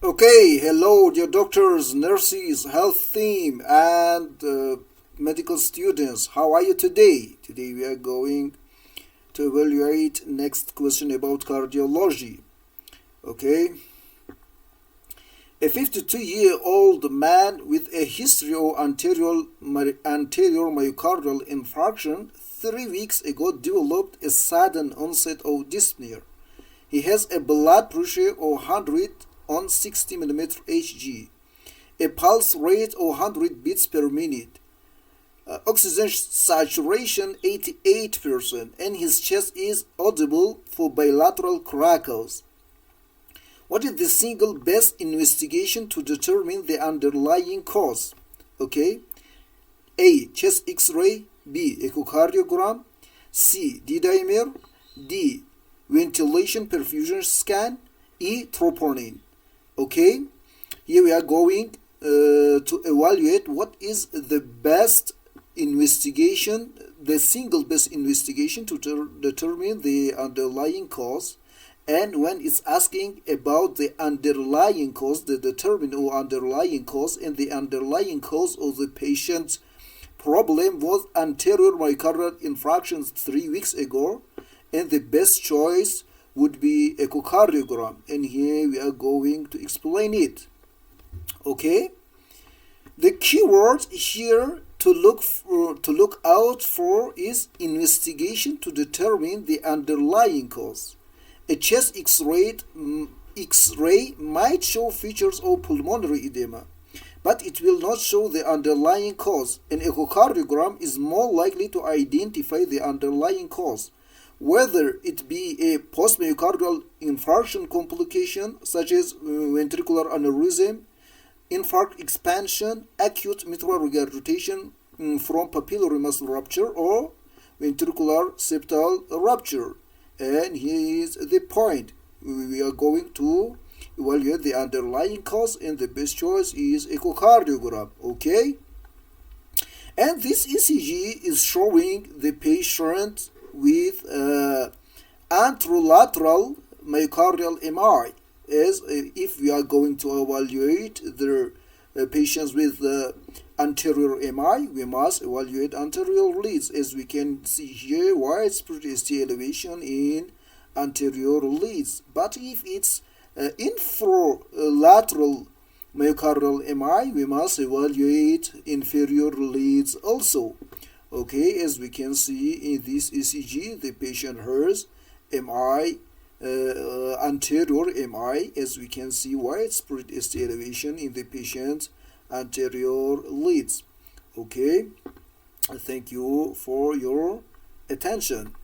Okay, hello, dear doctors, nurses, health team, and medical students. How are you today? Today we are going to evaluate next question about cardiology. Okay, a 52-year-old man with a history of anterior myocardial infarction 3 weeks ago developed a sudden onset of dyspnea. He has a blood pressure of 100 on 60 mm Hg, a pulse rate of 100 beats per minute, oxygen saturation 88%, and his chest is audible for bilateral crackles. What is the single best investigation to determine the underlying cause? Okay, A. Chest X-ray, B. Echocardiogram, C. D-dimer, D. Ventilation perfusion scan, E. Troponin. Okay, here we are going to evaluate what is the best investigation, the single best investigation to determine the underlying cause. And when it's asking about the underlying cause, the determine or underlying cause, and the underlying cause of the patient's problem was anterior myocardial infarction 3 weeks ago, and the best choice would be echocardiogram, and here we are going to explain it. Okay, the keyword here to look out for is investigation to determine the underlying cause. A chest X-ray might show features of pulmonary edema, but it will not show the underlying cause. An echocardiogram is more likely to identify the underlying cause, whether it be a post-myocardial infarction complication such as ventricular aneurysm, infarct expansion, acute mitral regurgitation from papillary muscle rupture, or ventricular septal rupture. And here is the point. We are going to evaluate the underlying cause, and the best choice is echocardiogram. Okay? And this ECG is showing the patient with anterolateral myocardial MI, as if we are going to evaluate the patients with anterior MI, we must evaluate anterior leads. As we can see here, widespread ST elevation in anterior leads. But if it's infralateral myocardial MI, we must evaluate inferior leads also. Okay, as we can see in this ECG, the patient has MI, anterior MI, as we can see widespread ST elevation in the patient's anterior leads. Okay, thank you for your attention.